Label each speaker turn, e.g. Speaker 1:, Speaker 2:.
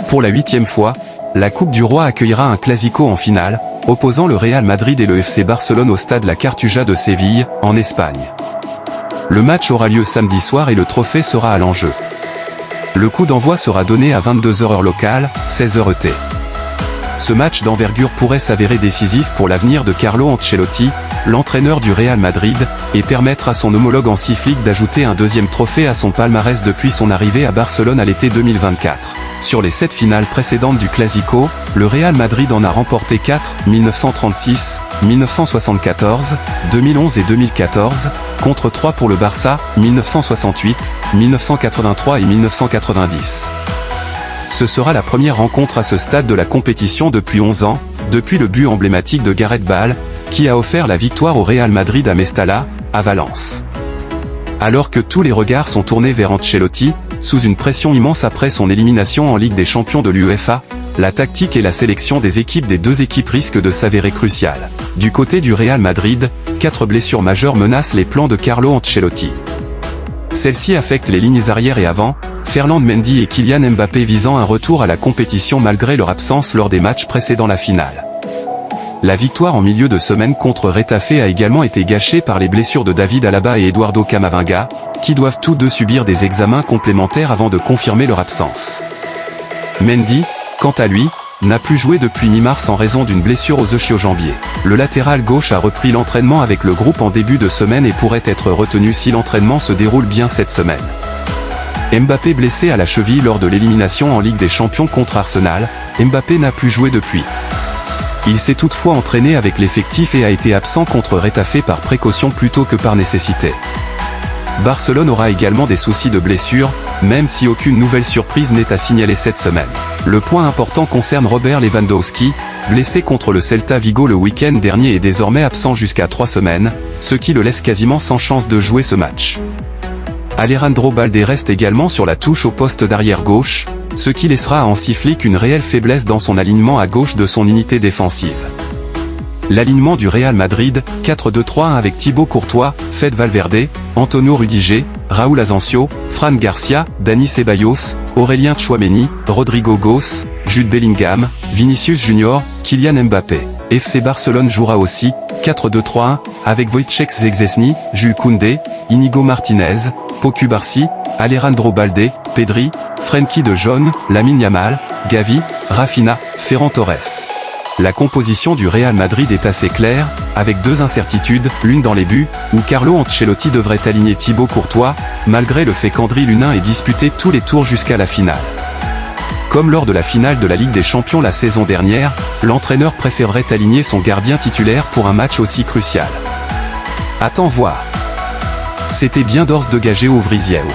Speaker 1: Pour la 8e fois, la Coupe du Roi accueillera un Clasico en finale, opposant le Real Madrid et le FC Barcelone au stade La Cartuja de Séville, en Espagne. Le match aura lieu samedi soir et le trophée sera à l'enjeu. Le coup d'envoi sera donné à 22h heure locale, 16h ET. Ce match d'envergure pourrait s'avérer décisif pour l'avenir de Carlo Ancelotti, l'entraîneur du Real Madrid, et permettre à son homologue hansi-flick d'ajouter un deuxième trophée à son palmarès depuis son arrivée à Barcelone à l'été 2024. Sur les 7 finales précédentes du Clasico, le Real Madrid en a remporté 4, 1936, 1974, 2011 et 2014, contre 3 pour le Barça, 1968, 1983 et 1990. Ce sera la première rencontre à ce stade de la compétition depuis 11 ans, depuis le but emblématique de Gareth Bale, qui a offert la victoire au Real Madrid à Mestalla, à Valence. Alors que tous les regards sont tournés vers Ancelotti, sous une pression immense après son élimination en Ligue des Champions de l'UEFA, la tactique et la sélection des équipes des deux équipes risquent de s'avérer cruciales. Du côté du Real Madrid, 4 blessures majeures menacent les plans de Carlo Ancelotti. Celles-ci affectent les lignes arrière et avant, Ferland Mendy et Kylian Mbappé visant un retour à la compétition malgré leur absence lors des matchs précédant la finale. La victoire en milieu de semaine contre Retafe a également été gâchée par les blessures de David Alaba et Eduardo Camavinga, qui doivent tous deux subir des examens complémentaires avant de confirmer leur absence. Mendy, quant à lui, n'a plus joué depuis mi-mars en raison d'une blessure aux ischio-jambiers. Le latéral gauche a repris l'entraînement avec le groupe en début de semaine et pourrait être retenu si l'entraînement se déroule bien cette semaine. Mbappé blessé à la cheville lors de l'élimination en Ligue des Champions contre Arsenal, Mbappé n'a plus joué depuis. Il s'est toutefois entraîné avec l'effectif et a été absent contre Retafe par précaution plutôt que par nécessité. Barcelone aura également des soucis de blessure, même si aucune nouvelle surprise n'est à signaler cette semaine. Le point important concerne Robert Lewandowski, blessé contre le Celta Vigo le week-end dernier et désormais absent jusqu'à 3 semaines, ce qui le laisse quasiment sans chance de jouer ce match. Alejandro Balde reste également sur la touche au poste d'arrière gauche, ce qui laissera à Hansi-Flick une réelle faiblesse dans son alignement à gauche de son unité défensive. L'alignement du Real Madrid, 4-2-3-1 avec Thibaut Courtois, Fede Valverde, Antonio Rudiger, Raúl Asensio, Fran Garcia, Dani Ceballos, Aurélien Tchouaméni, Rodrigo Goes, Jude Bellingham, Vinicius Junior, Kylian Mbappé. FC Barcelone jouera aussi, 4-2-3-1, avec Wojciech Szczęsny, Jules Koundé, Inigo Martinez, Pau Cubarsí, Alejandro Balde, Pedri, Frenkie de Jong, Lamine Yamal, Gavi, Rafinha, Ferran Torres. La composition du Real Madrid est assez claire, avec 2 incertitudes, l'une dans les buts, où Carlo Ancelotti devrait aligner Thibaut Courtois, malgré le fait qu'Andri Lunin ait disputé tous les tours jusqu'à la finale. Comme lors de la finale de la Ligue des Champions la saison dernière, l'entraîneur préférerait aligner son gardien titulaire pour un match aussi crucial. Attends voir. C'était bien d'Ors de Gageo Vriziel.